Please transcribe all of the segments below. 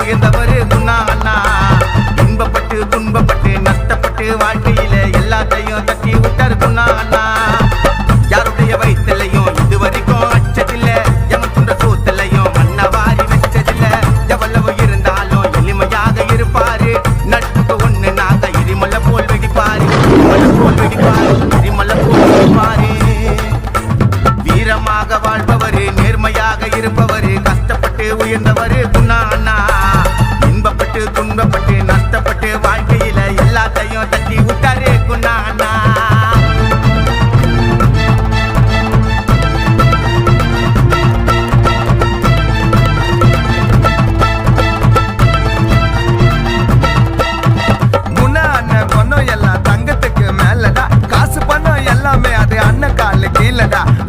உயர்ந்தவரு குணா அண்ணா. இன்பப்பட்டு துன்பப்பட்டு நஷ்டப்பட்டு வாழ்க்கையில எல்லாத்தையும் தட்டி விட்டாரு குணா அண்ணா. யாருடைய வயிற்றுலையும் இதுவரைக்கும் அச்சதில்ல, எவன் துண்ட சோத்துலையும் மண்ண வாரி வச்சதில்ல. எவ்வளவு இருந்தாலும் எளிமையாக இருப்பாரு, நட்புக்கு ஒண்ணு நாக எரிமலை போல் வெடிப்பாரு, எரிமலை போல் வெடிப்பாரு. வீரமாக வாழ்பவரு, நேர்மையாக இருப்பவரு, கஷ்டப்பட்டு உயர்ந்தவரு குணா அண்ணா. இன்பப்பட்டு துன்பப்பட்டு நஷ்டப்பட்டு வாழ்க்கையில எல்லாத்தையும் தட்டி விட்டாரு குணா அண்ணா.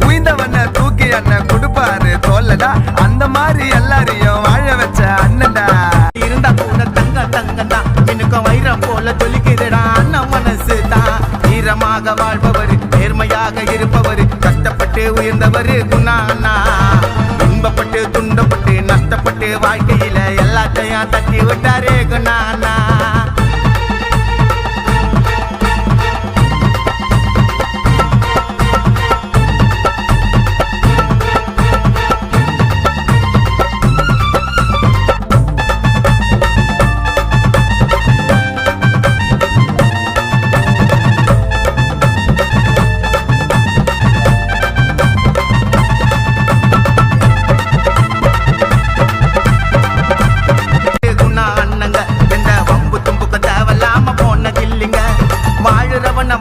உயிர்ந்தவன தூக்கி அண்ணன் கொடுப்பாரு தோல்லடா, அந்த மாதிரி எல்லாரையும் வாழ வச்ச அண்ணன்டா. இருந்தா கூட தங்க தங்கதான் எனக்கும் வைரம் போல தொலிக்குதுடா அண்ணன் மனசு தான். வீரமாக வாழ்பவரு, நேர்மையாக இருப்பவரு, கஷ்டப்பட்டு உயர்ந்தவரு குணா அண்ணா. இன்பப்பட்டு துன்பப்பட்டு நஷ்டப்பட்டு வாழ்க்கையில எல்லாத்தையும் தட்டி விட்டாரு குணா அண்ணா.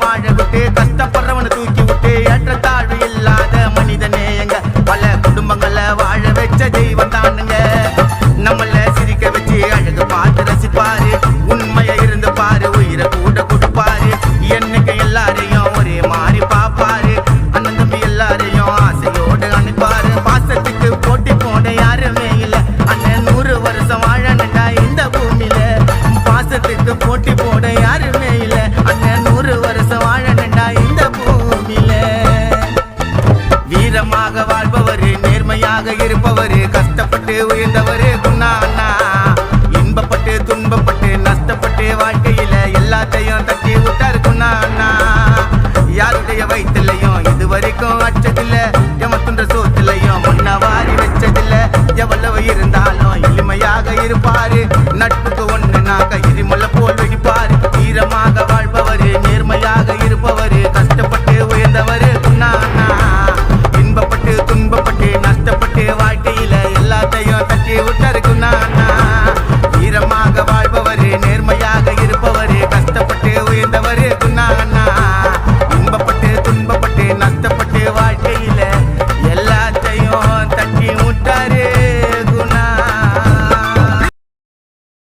வாழ விட்டு கஷ்டப்படுறவனை தூக்கி விட்டு ஏற்றத்தாழ்வு இல்லாத மனித நேயங்க, பல குடும்பங்களை வாழ வச்ச தெய்வம் தானுங்க. நம்மள சிரிக்க வச்சு அழகு பார்த்து ரசிப்பாரு, உண்மைய இருந்து பாரு, உயிரை கூட கொடுப்பாரு. என்னைக்கு எல்லாரையும் ஒரே மாதிரி பாப்பாரு, அண்ணன் தம்பி எல்லாரையும் ஆசையோடு அனுப்பாரு. பாசத்துக்கு போட்டி போட யாருமே இல்லை, அண்ணன் 100 வருஷம் வாழணுண்டா இந்த பூமியில. பாசத்துக்கு போட்டி போட யாருமே இல்லை, அண்ணன் 100 வருஷம் வாழணுண்டா இந்த பூமியில. வீரமாக வாழ்பவரு, நேர்மையாக இருப்பவரு, கஷ்டப்பட்டு உயர்ந்தவரு குணா அண்ணா. இன்பப்பட்டு துன்பப்பட்டு நஷ்டப்பட்டு வாழ்க்கையில எல்லாத்தையும் தட்டி விட்டாரு குணா அண்ணா. யாருடைய வயிற்றுலையும் இதுவரைக்கும் அச்சதில்ல, எவன் துண்ட சோத்துலையும் மண்ண வாரி வச்சதில்ல. எவ்வளவு இருந்தாலும் எளிமையாக இருப்பாரு, நட்புக்கு ஒண்ணு நாக எரிமலை போல் வெடிப்பாரு. வீரமாக